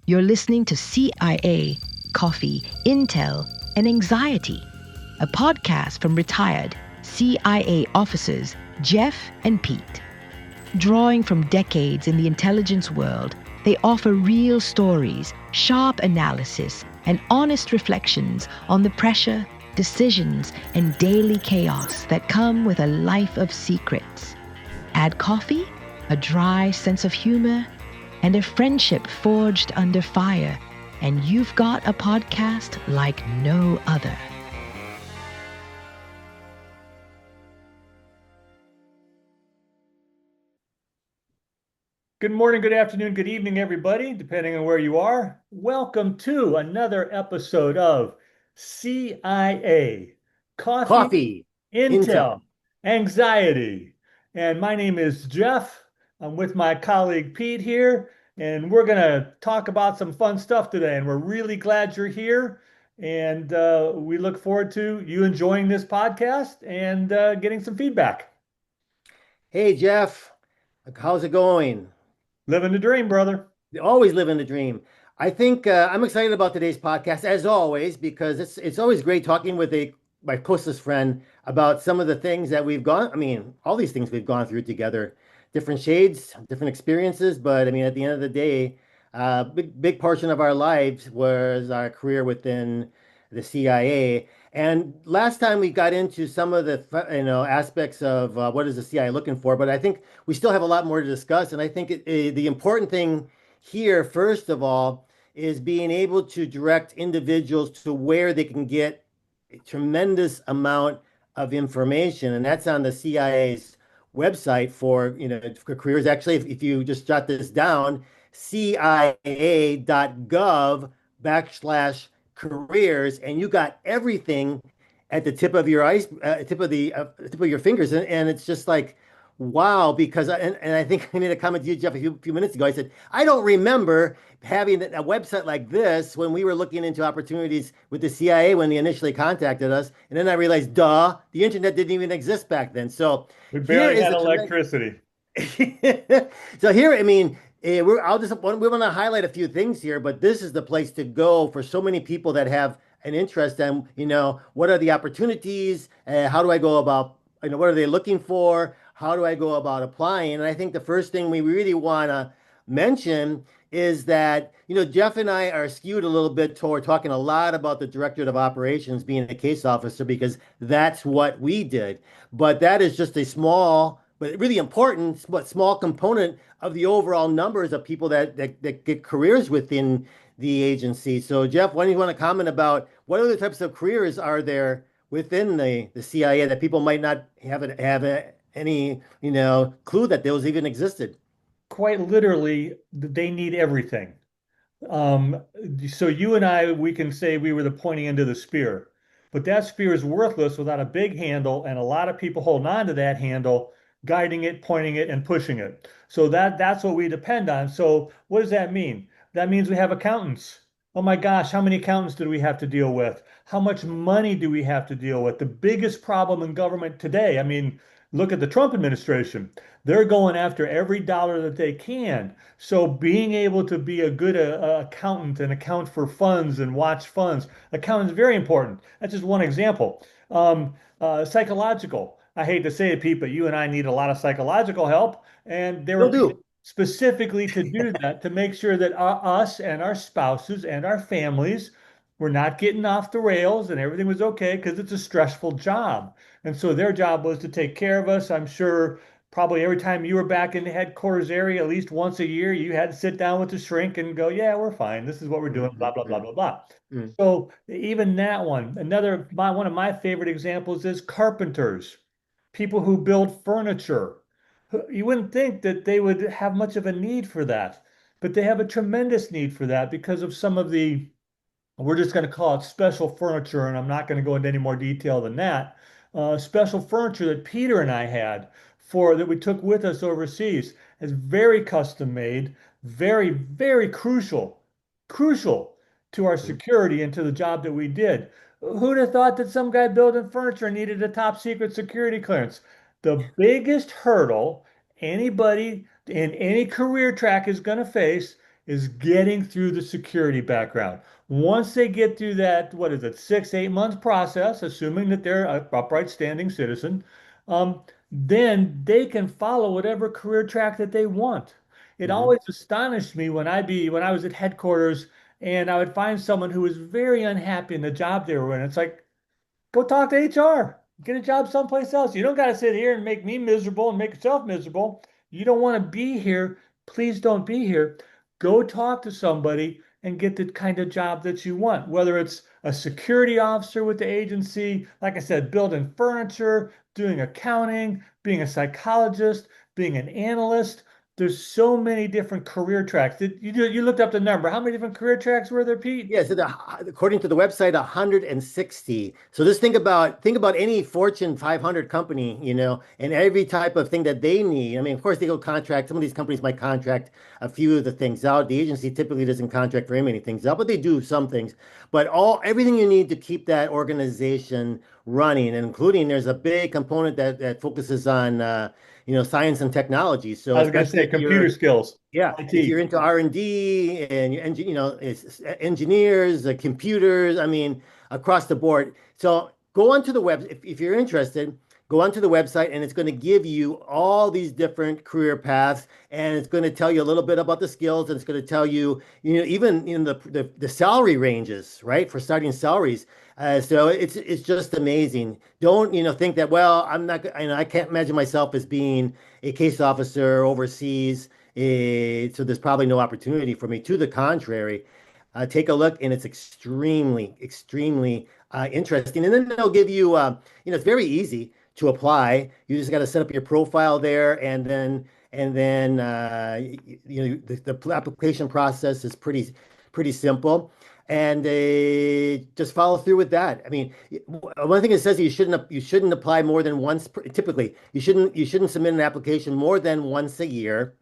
You're listening to CIA, Coffee, Intel, and Anxiety, a podcast from retired CIA officers Jeff and Pete. Drawing from decades in the intelligence world, they offer real stories, sharp analysis, and honest reflections on the pressure, decisions, and daily chaos that come with a life of secrets. Add coffee, a dry sense of humor, and a friendship forged under fire, and you've got a podcast like no other. Good morning, good afternoon, good evening, everybody, depending on where you are. Welcome to another episode of CIA, Coffee, Coffee, Intel, Intel. Anxiety. And my name is Jeff. I'm with my colleague Pete here, and we're going to talk about some fun stuff today. And we're really glad you're here. And we look forward to you enjoying this podcast and getting some feedback. Hey, Jeff, how's it going? Living the dream, brother. Always living the dream. I think I'm excited about today's podcast, as always, because it's always great talking with my closest friend about some of the things that we've gone. I mean, all these things we've gone through together, different shades, different experiences. But I mean, at the end of the day, big portion of our lives was our career within the CIA. And last time we got into some of the aspects of what is the CIA looking for, but I think we still have a lot more to discuss. And I think the important thing here, first of all, is being able to direct individuals to where they can get a tremendous amount of information, and that's on the CIA's website for careers. Actually, if you just jot this down, CIA.gov/careers, and you got everything at the tip of your tip of your fingers, and it's just like wow. Because and I think I made a comment to you, Jeff, a few minutes ago. I said I don't remember having a website like this when we were looking into opportunities with the CIA when they initially contacted us, and then I realized, duh, the internet didn't even exist back then. So We here barely is had a electricity. so here, I mean, we want to highlight a few things here, but this is the place to go for so many people that have an interest in, what are the opportunities? How do I go about, what are they looking for? How do I go about applying? And I think the first thing we really want to mention is that, Jeff and I are skewed a little bit toward talking a lot about the Directorate of Operations being a case officer because that's what we did. But that is just a small, but really important, but small component of the overall numbers of people that get careers within the agency. So, Jeff, why do you want to comment about what other types of careers are there within the CIA that people might not any clue that those even existed? Quite literally, they need everything. Um, so you and I, we can say we were the pointy end of the spear, but that spear is worthless without a big handle and a lot of people holding on to that handle, guiding it, pointing it, and pushing it. So that's what we depend on. So what does that mean? That means we have accountants. Oh my gosh, how many accountants do we have to deal with? How much money do we have to deal with? The biggest problem in government today, I mean, look at the Trump administration. They're going after every dollar that they can. So being able to be a good accountant and account for funds and watch funds, accounting is very important. That's just one example. Psychological. I hate to say it, Pete, but you and I need a lot of psychological help, and they Will were do. specifically to do that to make sure that us and our spouses and our families were not getting off the rails and everything was okay because it's a stressful job. And so their job was to take care of us. I'm sure probably every time you were back in the headquarters area, at least once a year, you had to sit down with the shrink and go, yeah, we're fine. This is what we're doing, blah, blah, blah, Mm-hmm. blah, blah. Mm-hmm. So even that one, one of my favorite examples is carpenters, people who build furniture. You wouldn't think that they would have much of a need for that, but they have a tremendous need for that because of some of the, we're just going to call it special furniture, and I'm not going to go into any more detail than that. Special furniture that Peter and I had for that we took with us overseas is very custom made, very, very crucial to our security and to the job that we did. Who'd have thought that some guy building furniture needed a top secret security clearance? The biggest hurdle anybody in any career track is going to face is getting through the security background. Once they get through that, what is it, 6, 8 months process, assuming that they're an upright standing citizen, then they can follow whatever career track that they want. It Mhm. always astonished me when I was at headquarters and I would find someone who was very unhappy in the job they were in. It's like, go talk to HR. Get a job someplace else. You don't got to sit here and make me miserable and make yourself miserable. You don't want to be here. Please don't be here. Go talk to somebody and get the kind of job that you want, whether it's a security officer with the agency, like I said, building furniture, doing accounting, being a psychologist, being an analyst. There's so many different career tracks. You looked up the number. How many different career tracks were there, Pete? Yeah, so according to the website, 160. So just think about any Fortune 500 company, and every type of thing that they need. I mean, of course, they go contract. Some of these companies might contract a few of the things out. The agency typically doesn't contract very many things out, but they do some things. But everything you need to keep that organization running, and including there's a big component that focuses on science and technology. So I was going to especially say if computer you're skills, yeah, if you're IT. into R&D and it's engineers, computers, I mean, across the board. So go onto the web if you're interested. Go onto the website, and it's going to give you all these different career paths, and it's going to tell you a little bit about the skills, and it's going to tell you, even in the salary ranges, right, for starting salaries. So it's just amazing. Don't think that, well, I'm not, I can't imagine myself as being a case officer overseas. So there's probably no opportunity for me. To the contrary, take a look, and it's extremely, extremely interesting. And then they'll give you, it's very easy to apply. You just got to set up your profile there, and then the application process is pretty simple. And just follow through with that. I mean, one thing it says you shouldn't apply more than once. Typically, you shouldn't submit an application more than once a year.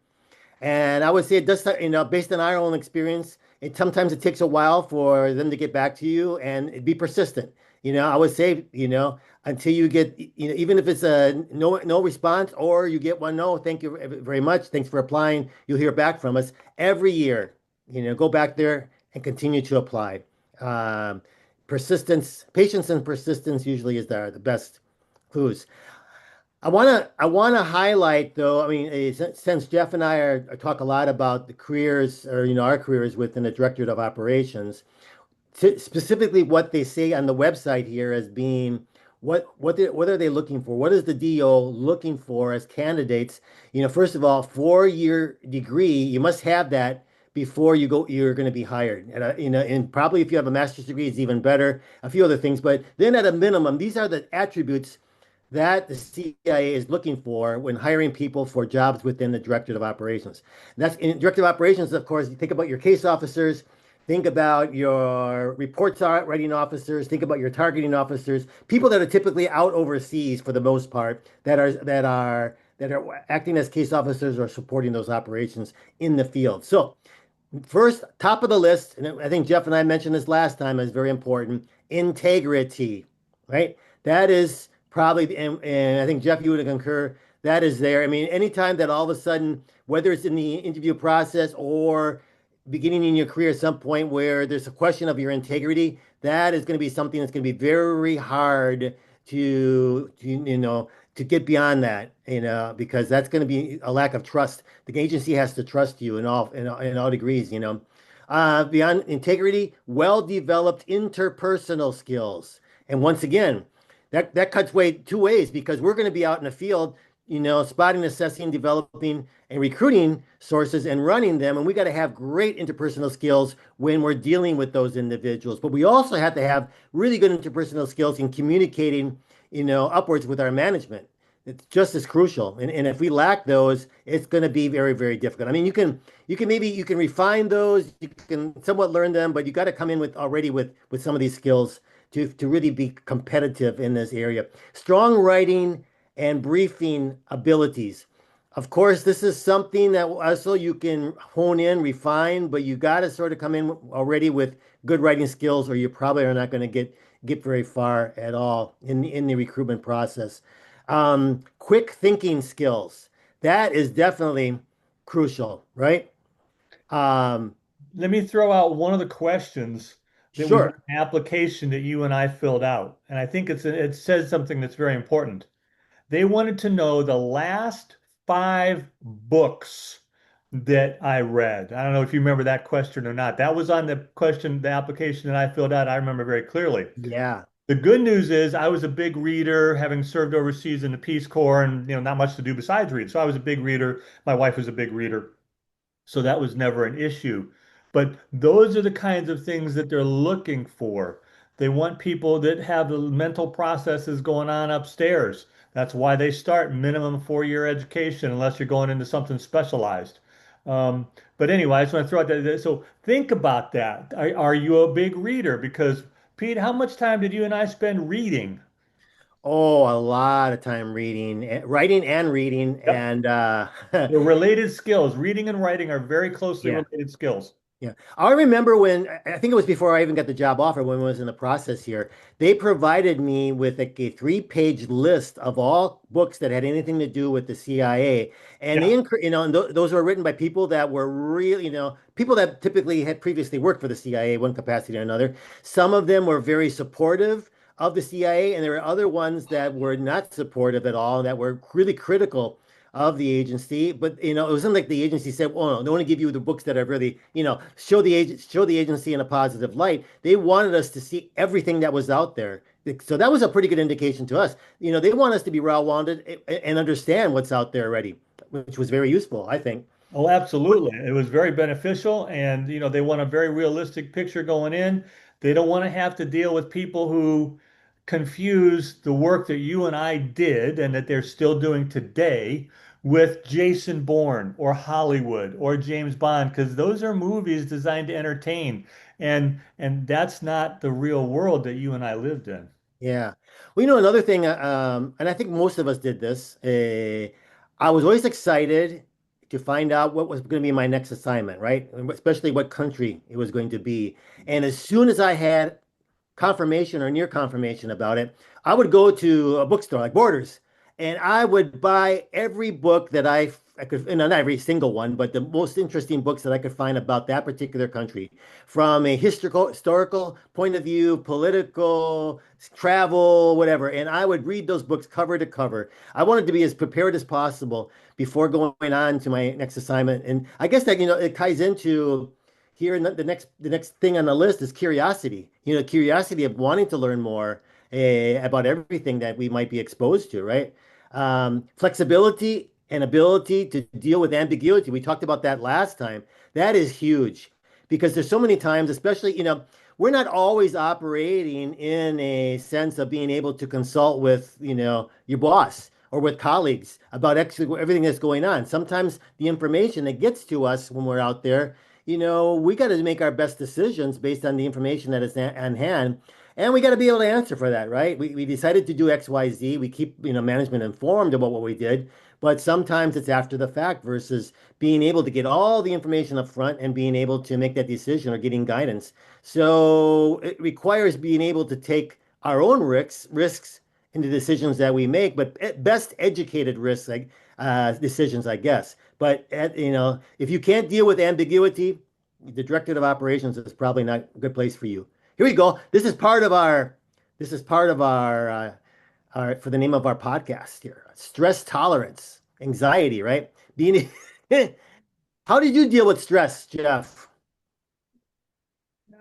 And I would say it does, based on our own experience, sometimes it takes a while for them to get back to you and be persistent. I would say, until you get, even if it's a no response, or you get one no, thank you very much, thanks for applying, you'll hear back from us every year. Go back there and continue to apply. Um, Persistence, patience, and persistence usually is the best clues. I wanna highlight though. I mean, since Jeff and I talk a lot about the careers, or our careers within the Directorate of Operations, specifically what they say on the website here as being what are they looking for? What is the DO looking for as candidates? First of all, 4-year degree, you must have that before you're going to be hired. And probably if you have a master's degree, it's even better. A few other things, but then at a minimum, these are the attributes that the CIA is looking for when hiring people for jobs within the Directorate of Operations. And that's in Directorate of Operations, of course. You think about your case officers, think about your reports writing officers, think about your targeting officers, people that are typically out overseas for the most part, that are acting as case officers or supporting those operations in the field. So first, top of the list, and I think Jeff and I mentioned this last time, is very important: integrity, right? That is probably, and I think Jeff, you would concur, that is there. I mean, anytime that all of a sudden, whether it's in the interview process or beginning in your career at some point where there's a question of your integrity, that is going to be something that's going to be very hard to get beyond that, because that's going to be a lack of trust. The agency has to trust you in all degrees. Beyond integrity, well-developed interpersonal skills. And once again, that cuts way 2 ways, because we're going to be out in the field, spotting, assessing, developing, and recruiting sources and running them. And we got to have great interpersonal skills when we're dealing with those individuals. But we also have to have really good interpersonal skills in communicating, upwards with our management. It's just as crucial. And if we lack those, it's going to be very, very difficult. I mean, you can refine those, you can somewhat learn them, but you got to come in with some of these skills to really be competitive in this area. Strong writing and briefing abilities. Of course, this is something that also you can hone in, refine, but you got to sort of come in already with good writing skills, or you probably are not going to get very far at all in the recruitment process. Quick thinking skills. That is definitely crucial, right? Um, Let me throw out one of the questions that was sure. an application that you and I filled out, and I think it says something that's very important. They wanted to know the last five books that I read. I don't know if you remember that question or not. That was on the question, the application that I filled out. I remember very clearly. Yeah. The good news is I was a big reader, having served overseas in the Peace Corps, and not much to do besides read. So I was a big reader. My wife was a big reader. So that was never an issue. But those are the kinds of things that they're looking for. They want people that have the mental processes going on upstairs. That's why they start minimum 4-year education unless you're going into something specialized. Um, but anyway, I just want to throw out that. So think about that. Are you a big reader? Because Pete, how much time did you and I spend reading? Oh, a lot of time reading, writing and reading. Yep. And The related skills, reading and writing are very closely yeah. related skills. Yeah. I remember when I think it was before I even got the job offer when I was in the process here, they provided me with like a 3-page list of all books that had anything to do with the CIA. And Yeah. and those were written by people that were really, people that typically had previously worked for the CIA, one capacity or another. Some of them were very supportive of the CIA, and there were other ones that were not supportive at all, that were really critical of the agency. But it wasn't like the agency said, "Oh no, they want to give you the books that are really, show the agency in a positive light." They wanted us to see everything that was out there. So that was a pretty good indication to us. They want us to be well-rounded and understand what's out there already, which was very useful, I think. Oh, absolutely. It was very beneficial. And, they want a very realistic picture going in. They don't want to have to deal with people who confuse the work that you and I did and that they're still doing today with Jason Bourne or Hollywood or James Bond, because those are movies designed to entertain. And that's not the real world that you and I lived in. Yeah. Well, another thing, and I think most of us did this. I was always excited to find out what was going to be my next assignment, right? And especially what country it was going to be. And as soon as I had confirmation or near confirmation about it, I would go to a bookstore like Borders, and I would buy every book that I could, not every single one, but the most interesting books that I could find about that particular country, from a historical point of view, political, travel, whatever. And I would read those books cover to cover. I wanted to be as prepared as possible before going on to my next assignment. And I guess that it ties into here, the next thing on the list is curiosity. Curiosity of wanting to learn more about everything that we might be exposed to, right? Flexibility and ability to deal with ambiguity. We talked about that last time. That is huge because there's so many times, especially, we're not always operating in a sense of being able to consult with, your boss or with colleagues about actually everything that's going on. Sometimes the information that gets to us when we're out there, we got to make our best decisions based on the information that is on hand. And we got to be able to answer for that, right? We decided to do X, Y, Z. We keep, management informed about what we did, but sometimes it's after the fact versus being able to get all the information up front and being able to make that decision or getting guidance. So it requires being able to take our own risks in the decisions that we make, but at best educated risks, like decisions, I guess. But if you can't deal with ambiguity, the director of operations is probably not a good place for you. Here we go. This is part of our. This is part of our for the name of our podcast here. Stress tolerance, anxiety, right? Being. How did you deal with stress, Jeff?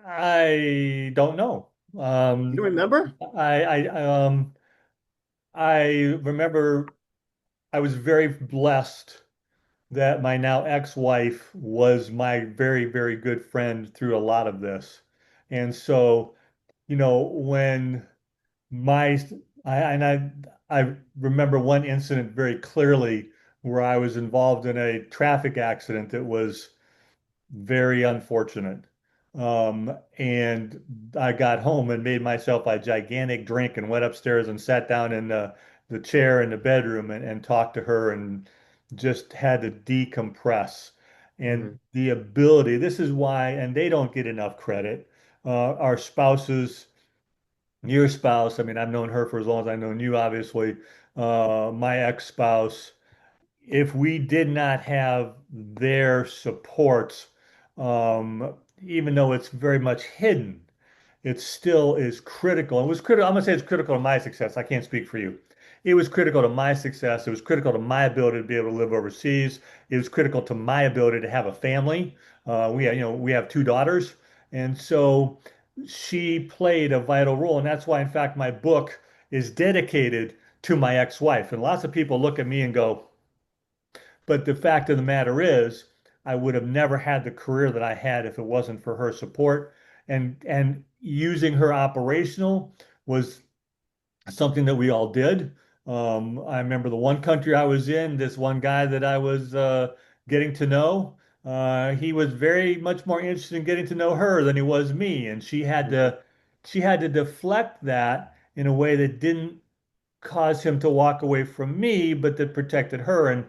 I don't know. You don't Um, remember? I, I, um, I remember I was very blessed that my now ex-wife was my very, very good friend through a lot of this. And so, when my I remember one incident very clearly where I was involved in a traffic accident that was very unfortunate. And I got home and made myself a gigantic drink and went upstairs and sat down in the chair in the bedroom and talked to her and just had to decompress. And Mhm. the ability, this is why, and they don't get enough credit. Our spouses, your spouse, I mean, I've known her for as long as I've known you, obviously. My ex-spouse, if we did not have their support, even though it's very much hidden, it still is critical. It was critical. I'm gonna say it's critical to my success. I can't speak for you. It was critical to my success. It was critical to my ability to be able to live overseas. It was critical to my ability to have a family. We have two daughters, and so she played a vital role. And that's why, in fact, my book is dedicated to my ex-wife. And lots of people look at me and go, but the fact of the matter is, I would have never had the career that I had if it wasn't for her support. And using her operational was something that we all did. I remember the one country I was in, this one guy that I was getting to know, he was very much more interested in getting to know her than he was me, and she had to deflect that in a way that didn't cause him to walk away from me, but that protected her.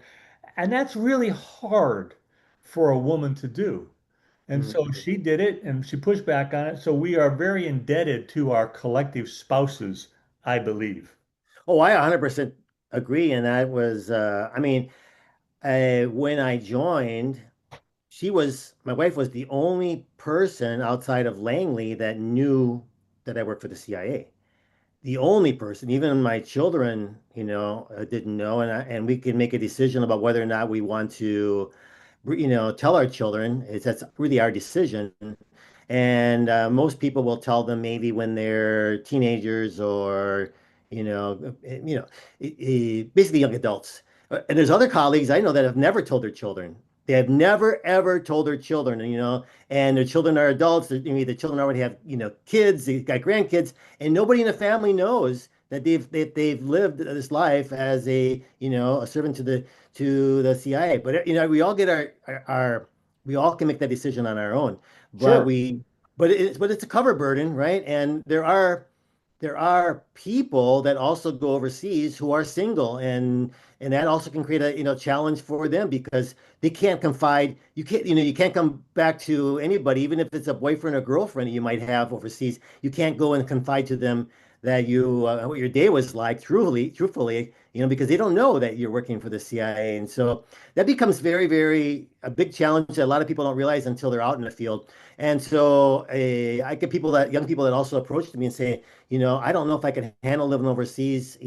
And that's really hard for a woman to do. And so Mhm. she did it and she pushed back on it. So we are very indebted to our collective spouses, I believe. Oh, I 100% agree. And that was, I mean, when I joined, my wife was the only person outside of Langley that knew that I worked for the CIA. The only person, even my children, didn't know, and we can make a decision about whether or not we want to, tell our children. That's really our decision. And most people will tell them maybe when they're teenagers or, basically young adults. And there's other colleagues I know that have never told their children. They have never ever told their children, and their children are adults. The children already have, kids, they got grandkids, and nobody in the family knows that they've lived this life as a servant to the CIA. But we all get our we all can make that decision on our own. But Sure. we but it's a cover burden, right? And there are people that also go overseas who are single, and that also can create a challenge for them because they can't confide. You can't come back to anybody, even if it's a boyfriend or girlfriend that you might have overseas. You can't go and confide to them that what your day was like, truthfully, because they don't know that you're working for the CIA. And so that becomes very, very a big challenge that a lot of people don't realize until they're out in the field. And so I get young people that also approach me and say, I don't know if I can handle living overseas,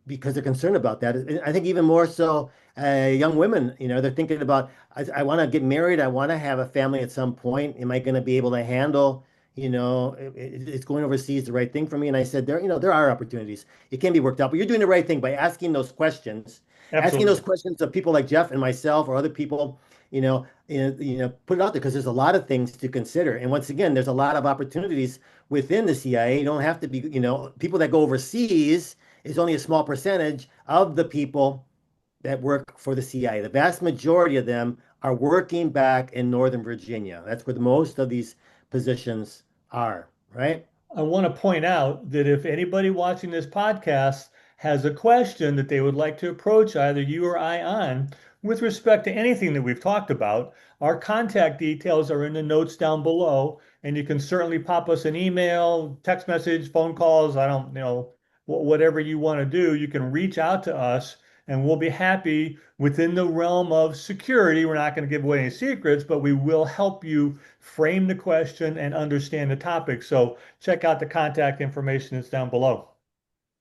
because they're concerned about that. And I think even more so, young women, they're thinking about, I want to get married. I want to have a family at some point. Am I going to be able to handle, it's going overseas the right thing for me? And I said, there are opportunities. It can be worked out, but you're doing the right thing by asking those Absolutely. questions of people like Jeff and myself or other people, put it out there because there's a lot of things to consider. And once again, there's a lot of opportunities within the CIA. You don't have to be, people that go overseas is only a small percentage of the people that work for the CIA. The vast majority of them are working back in Northern Virginia. That's where the most of these positions are, right? I want to point out that if anybody watching this podcast has a question that they would like to approach either you or I on with respect to anything that we've talked about, our contact details are in the notes down below, and you can certainly pop us an email, text message, phone calls. I don't, whatever you want to do, you can reach out to us and we'll be happy within the realm of security. We're not going to give away any secrets, but we will help you frame the question and understand the topic. So check out the contact information that's down below.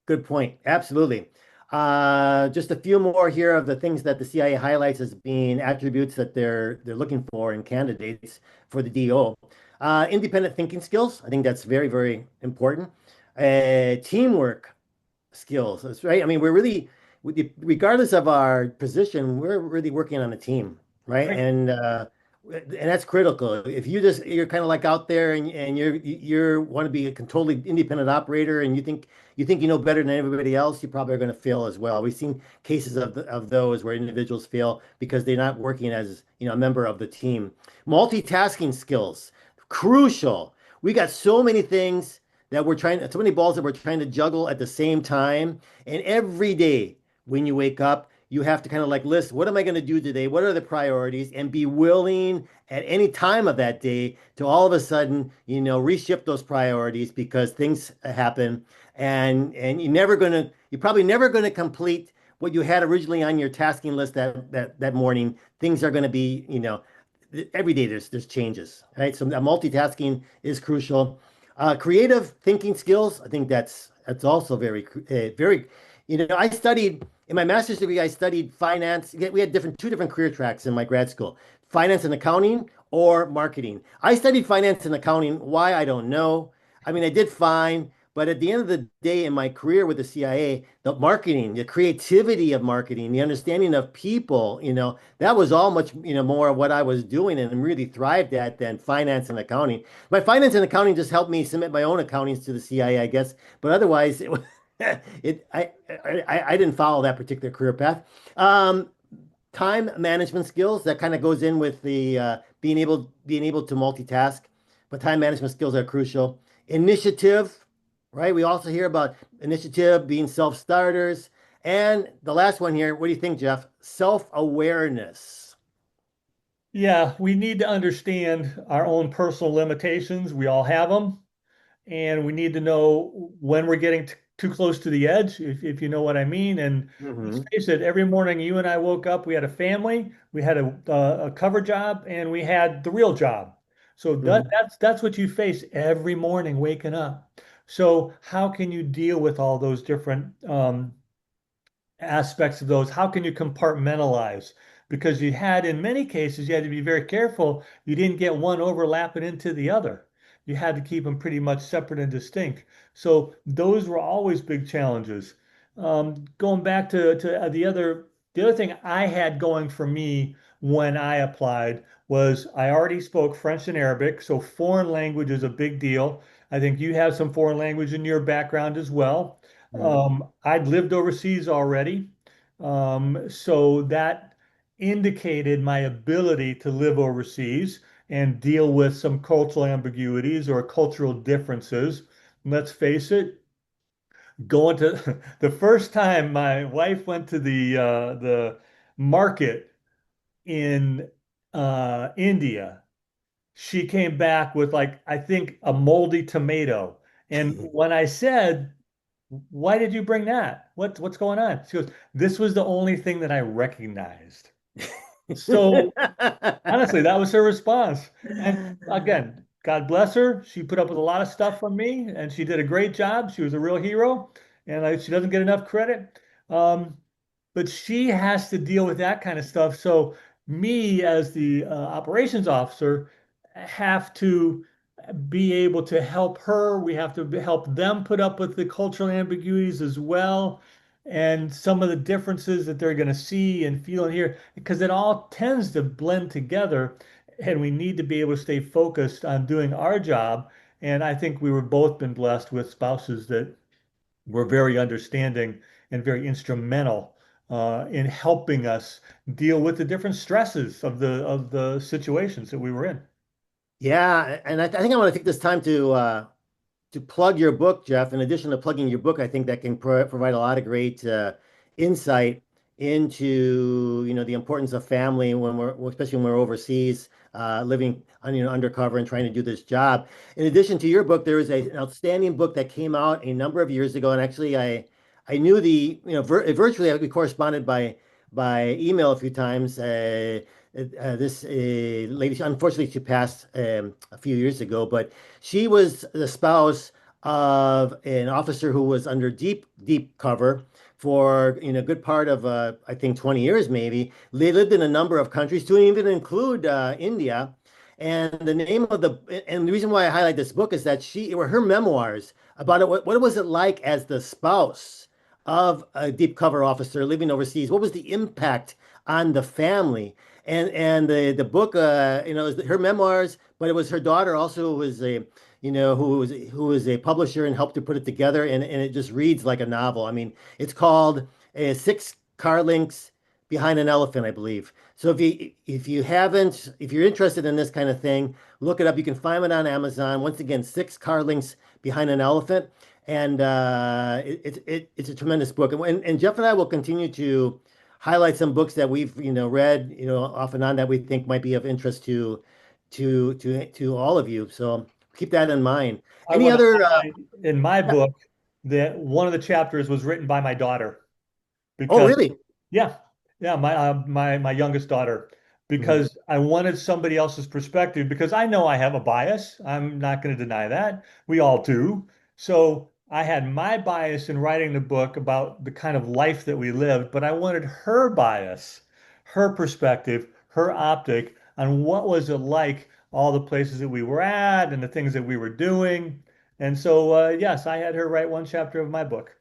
Good point. Absolutely. Just a few more here of the things that the CIA highlights as being attributes that they're looking for in candidates for the DO. Independent thinking skills. I think that's very, very important. Teamwork skills. That's right. I mean, regardless of our position, we're really working on a team, right? Right. And that's critical. If you're kind of like out there and you're want to be a totally independent operator and you think you know better than everybody else, you probably are going to fail as well. We've seen cases of those where individuals fail because they're not working as a member of the team. Multitasking skills, crucial. We got so many things so many balls that we're trying to juggle at the same time. And every day when you wake up, you have to kind of like list, what am I going to do today? What are the priorities? And be willing at any time of that day to all of a sudden, reshift those priorities because things happen and you're probably never going to complete what you had originally on your tasking list that morning. Things are going to be, every day there's changes, right? So multitasking is crucial. Creative thinking skills, I think that's also very, I studied in my master's degree, I studied finance. We had two different career tracks in my grad school, finance and accounting or marketing. I studied finance and accounting. Why? I don't know. I mean, I did fine, but at the end of the day, in my career with the CIA, the marketing, the creativity of marketing, the understanding of people, that was all much, more of what I was doing and really thrived at than finance and accounting. My finance and accounting just helped me submit my own accountings to the CIA, I guess. But otherwise, it was I didn't follow that particular career path. Um, Time management skills that kind of goes in with the being able to multitask, but time management skills are crucial. Initiative, right? We also hear about initiative being self-starters. And the last one here, what do you think, Jeff? Self-awareness. Yeah, we need to understand our own personal limitations. We all have them. And we need to know when we're getting too close to the edge, if you know what I mean. And let's Hmm. face it, every morning you and I woke up, we had a family, we had a cover job, and we had the real job. So Hmm. that's what you face every morning waking up. So how can you deal with all those different aspects of those? How can you compartmentalize? Because you had, in many cases, you had to be very careful. You didn't get one overlapping into the other. You had to keep them pretty much separate and distinct. So those were always big challenges. Going back to the other thing I had going for me when I applied was I already spoke French and Arabic, so foreign language is a big deal. I think you have some foreign language in your background as well. I'd lived overseas already, so that indicated my ability to live overseas and deal with some cultural ambiguities or cultural differences. Let's face it, going to the first time my wife went to the market in India, she came back with like I think a moldy tomato. And when I said, why did you bring that? What's going on? She goes, this was the only thing that I recognized. So honestly, that was her response. And again, God bless her. She put up with a lot of stuff from me and she did a great job. She was a real hero and she doesn't get enough credit. Um, but she has to deal with that kind of stuff. So me as the operations officer have to be able to help her. We have to help them put up with the cultural ambiguities as well, and some of the differences that they're going to see and feel and hear, because it all tends to blend together. And we need to be able to stay focused on doing our job. And I think we were both been blessed with spouses that were very understanding and very instrumental in helping us deal with the different stresses of the situations that we were in. Yeah, and I think I want to take this time to plug your book, Jeff. In addition to plugging your book, I think that can provide a lot of great insight into the importance of family when especially when we're overseas, living undercover and trying to do this job. In addition to your book, there is an outstanding book that came out a number of years ago, and actually I knew virtually we corresponded by email a few times. This lady, unfortunately, she passed a few years ago, but she was the spouse of an officer who was under deep cover for a good part of I think 20 years maybe. They lived in a number of countries, to even include India. And the reason why I highlight this book is that she were her memoirs about it. What was it like as the spouse of a deep cover officer living overseas? What was the impact on the family? And the book, is her memoirs, but it was her daughter also who was a publisher and helped to put it together, and it just reads like a novel. I mean, it's called Six Car Links Behind an Elephant, I believe. So if you're interested in this kind of thing, look it up. You can find it on Amazon. Once again, Six Car Links Behind an Elephant, and it's a tremendous book. And Jeff and I will continue to highlight some books that we've read off and on that we think might be of interest to all of you. So keep that in mind. I Any want to other highlight in my book that one of the chapters was written by my daughter. Oh, because really? yeah, yeah, my youngest daughter, Mhm. because I wanted somebody else's perspective, because I know I have a bias. I'm not going to deny that. We all do. So I had my bias in writing the book about the kind of life that we lived, but I wanted her bias, her perspective, her optic on what was it like, all the places that we were at and the things that we were doing. And so, yes, I had her write one chapter of my book.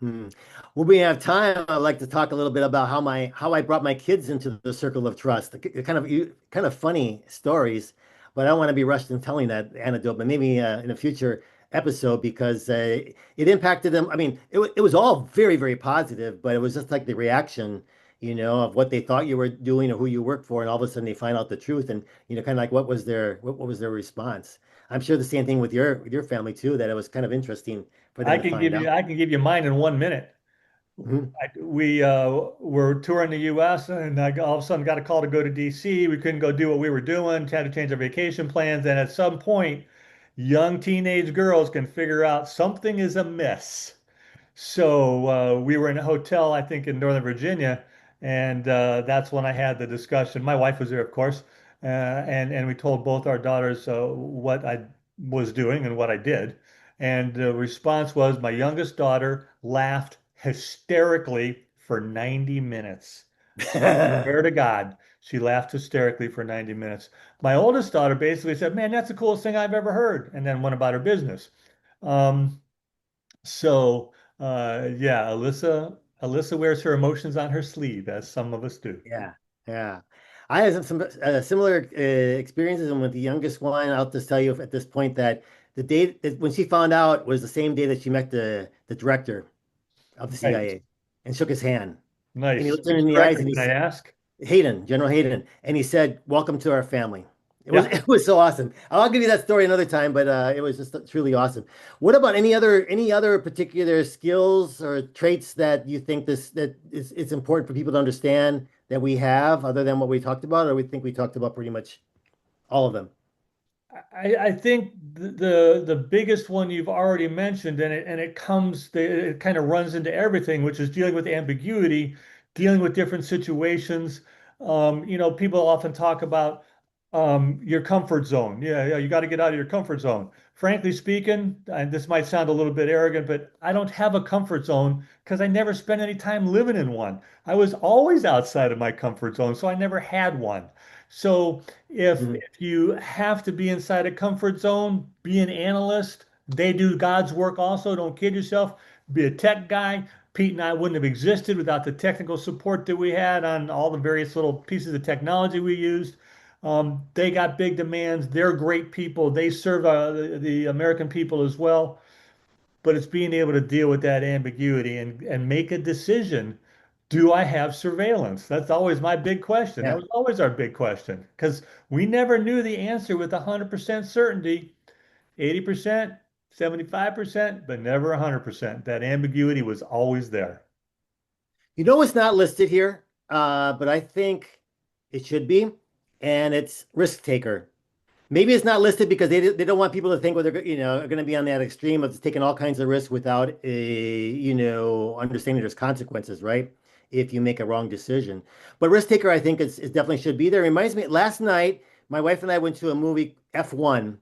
Hmm. When we have time, I'd like to talk a little bit about how I brought my kids into the circle of trust. Kind of funny stories, but I don't want to be rushed in telling that anecdote. But maybe in a future episode because it impacted them. I mean, it was all very very positive, but it was just like the reaction, of what they thought you were doing or who you work for, and all of a sudden they find out the truth, and kind of like what was their response. I'm sure the same thing with your family too. That it was kind of interesting for them to find out. I can give you mine in 1 minute. Mhm. We were touring the U.S. and I all of a sudden got a call to go to D.C. We couldn't go do what we were doing, had to change our vacation plans. And at some point, young teenage girls can figure out something is amiss. So we were in a hotel, I think, in Northern Virginia, and that's when I had the discussion. My wife was there, of course, and we told both our daughters what I was doing and what I did. And the response was my youngest daughter laughed hysterically for 90 minutes. Swear to God, she laughed hysterically for 90 minutes. My oldest daughter basically said, "Man, that's the coolest thing I've ever heard," and then went about her business. Um, so, yeah, Alyssa wears her emotions on her sleeve, as some of us do. Yeah, yeah. I had some similar experiences, and with the youngest one, I'll just tell you at this point that the day that when she found out was the same day that she met the director of the Nice, CIA and shook his hand, and he nice. looked her Who's in the the eyes director, and can I ask? Hayden, General Hayden, and he said, "Welcome to our family." Yeah. It was so awesome. I'll give you that story another time, but it was just truly awesome. What about any other particular skills or traits that you think that it's important for people to understand that we have other than what we talked about, or we think we talked about pretty much all of them? I think the biggest one you've already mentioned, and it kind of runs into everything, which is dealing with ambiguity, dealing with different situations. People often talk about your comfort zone. Yeah, you got to get out of your comfort zone. Frankly speaking, and this might sound a little bit arrogant, but I don't have a comfort zone because I never spent any time living in one. I was always outside of my comfort zone, so I never had one. So Mhm. if you have to be inside a comfort zone, be an analyst. They do God's work also. Don't kid yourself. Be a tech guy. Pete and I wouldn't have existed without the technical support that we had on all the various little pieces of technology we used. They got big demands. They're great people. They serve the American people as well. But it's being able to deal with that ambiguity and make a decision. Do I have surveillance? That's always my big question. That Yeah. was always our big question because we never knew the answer with 100% certainty. 80%, 75%, but never 100%. That ambiguity was always there. You know what's not listed here, but I think it should be, and it's risk taker. Maybe it's not listed because they don't want people to think, well, they're are going to be on that extreme of taking all kinds of risks without a understanding there's consequences, right? If you make a wrong decision. But risk taker, I think is definitely should be there. It reminds me, last night my wife and I went to a movie F1,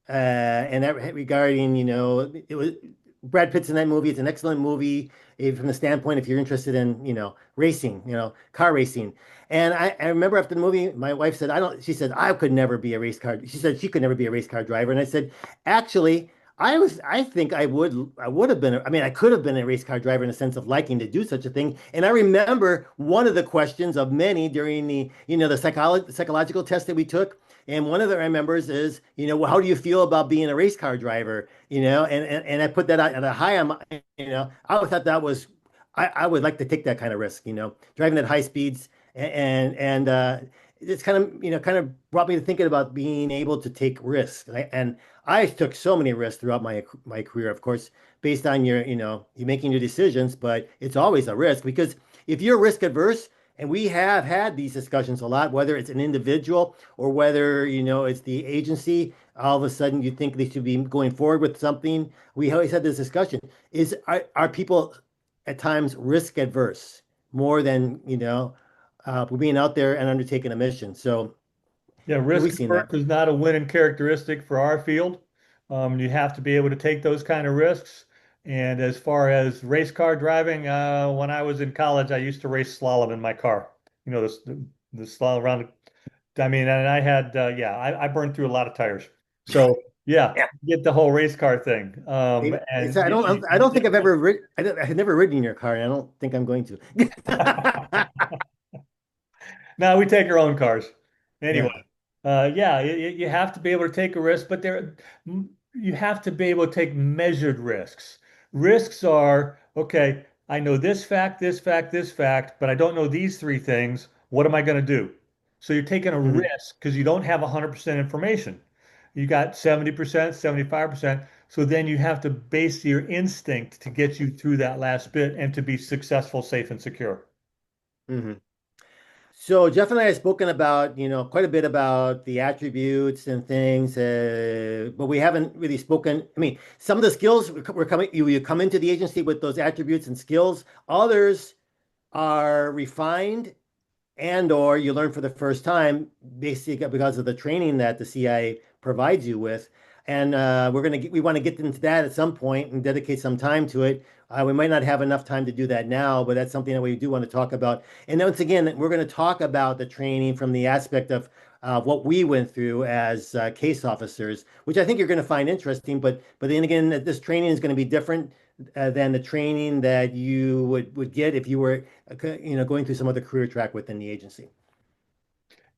and that regarding it was Brad Pitt's in that movie. It's an excellent movie from the standpoint if you're interested in racing, car racing. And I remember after the movie, my wife said, I don't, she said, I could never be a race car. She said she could never be a race car driver. And I said, actually, I think I would have been, I mean, I could have been a race car driver in the sense of liking to do such a thing. And I remember one of the questions of many during the psychological test that we took. And one of the remembers is, well, how do you feel about being a race car driver? And I put that out at a high, I thought that was, I would like to take that kind of risk, driving at high speeds and it's kind of brought me to thinking about being able to take risks. And I took so many risks throughout my career, of course, based on you making your decisions, but it's always a risk because if you're risk adverse, and we have had these discussions a lot, whether it's an individual or whether it's the agency, all of a sudden you think they should be going forward with something. We always had this discussion: are people at times risk adverse more than, being out there and undertaking a mission. So Yeah, we've risk seen averse that. is not a winning characteristic for our field. You have to be able to take those kind of risks. And as far as race car driving, when I was in college, I used to race slalom in my car. You know, the slalom around. I mean, and I had, yeah, I burned through a lot of tires. So yeah, Yeah. get the whole race car thing. So And I don't think I've ever I've never ridden in your car, and I don't think I'm going to. no, we take our own cars. Anyway, Yeah. yeah, you have to be able to take a risk, but you have to be able to take measured risks. Risks are, okay, I know this fact, this fact, this fact, but I don't know these three things. What am I going to do? So you're taking a Mhm. risk because you don't have 100% information. You got 70%, 75%. So then you have to base your instinct to get you through that last bit and to be successful, safe, and secure. Mhm. So Jeff and I have spoken about, quite a bit about the attributes and things, but we haven't really spoken. I mean, some of the skills we're coming, you come into the agency with those attributes and skills. Others are refined and or you learn for the first time, basically because of the training that the CIA provides you with. And we want to get into that at some point and dedicate some time to it. We might not have enough time to do that now, but that's something that we do want to talk about. And once again, we're going to talk about the training from the aspect of what we went through as case officers, which I think you're going to find interesting. But then again, this training is going to be different than the training that you would get if you were going through some other career track within the agency.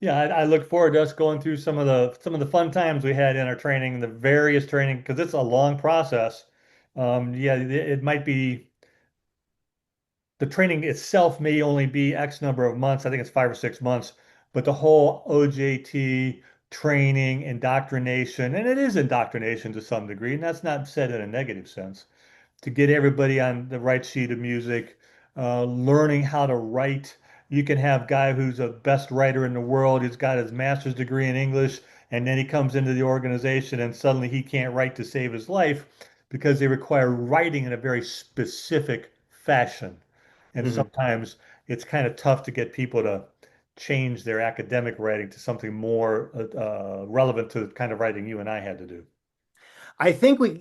Yeah, I look forward to us going through some of the fun times we had in our training, the various training, because it's a long process. Yeah, it might be the training itself may only be X number of months. I think it's 5 or 6 months, but the whole OJT training, indoctrination, and it is indoctrination to some degree, and that's not said in a negative sense to get everybody on the right sheet of music, learning how to write. You can have a guy who's the best writer in the world. He's got his master's degree in English, and then he comes into the organization and suddenly he can't write to save his life because they require writing in a very specific fashion. And Mhm. sometimes it's kind of tough to get people to change their academic writing to something more relevant to the kind of writing you and I had to do. I think we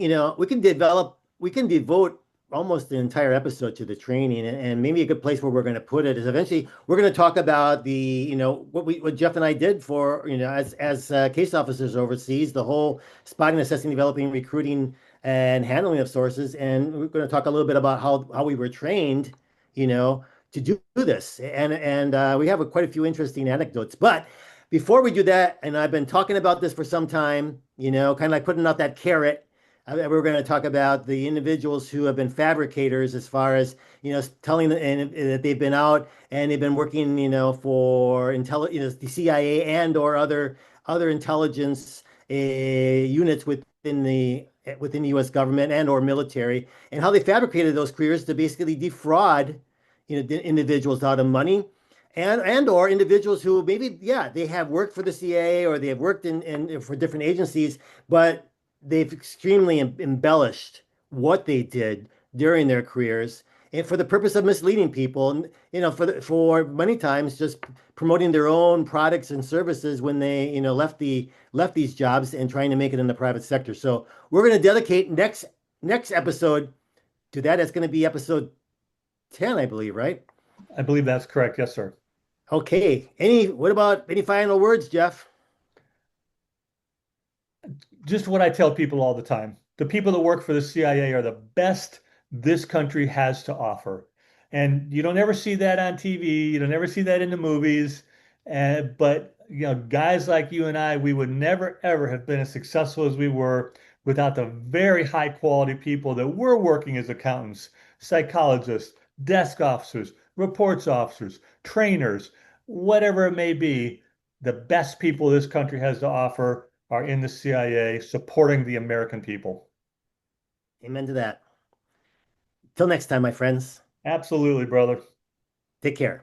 can devote almost the entire episode to the training, and maybe a good place where we're going to put it is eventually we're going to talk about what Jeff and I did for, as case officers overseas, the whole spotting, assessing, developing, recruiting, and handling of sources, and we're going to talk a little bit about how we were trained, to do this, and we have quite a few interesting anecdotes, but. Before we do that, and I've been talking about this for some time, kind of like putting out that carrot. We're going to talk about the individuals who have been fabricators as far as, telling that they've been out and they've been working, for the CIA and or other intelligence units within the U.S. government and or military, and how they fabricated those careers to basically defraud, the individuals out of money and or individuals who maybe they have worked for the CIA or they have worked in for different agencies, but they've extremely embellished what they did during their careers and for the purpose of misleading people, and for many times just promoting their own products and services when they left these jobs and trying to make it in the private sector. So we're going to dedicate next episode to that. It's going to be episode 10, I believe, right? I believe that's correct. Yes, sir. Okay. What about any final words, Jeff? Just what I tell people all the time. The people that work for the CIA are the best this country has to offer. And you don't ever see that on TV. You don't ever see that in the movies. But guys like you and I, we would never ever have been as successful as we were without the very high quality people that were working as accountants, psychologists, desk officers, reports officers, trainers, whatever it may be. The best people this country has to offer are in the CIA supporting the American people. Amen to that. Till next time, my friends. Absolutely, brother. Take care.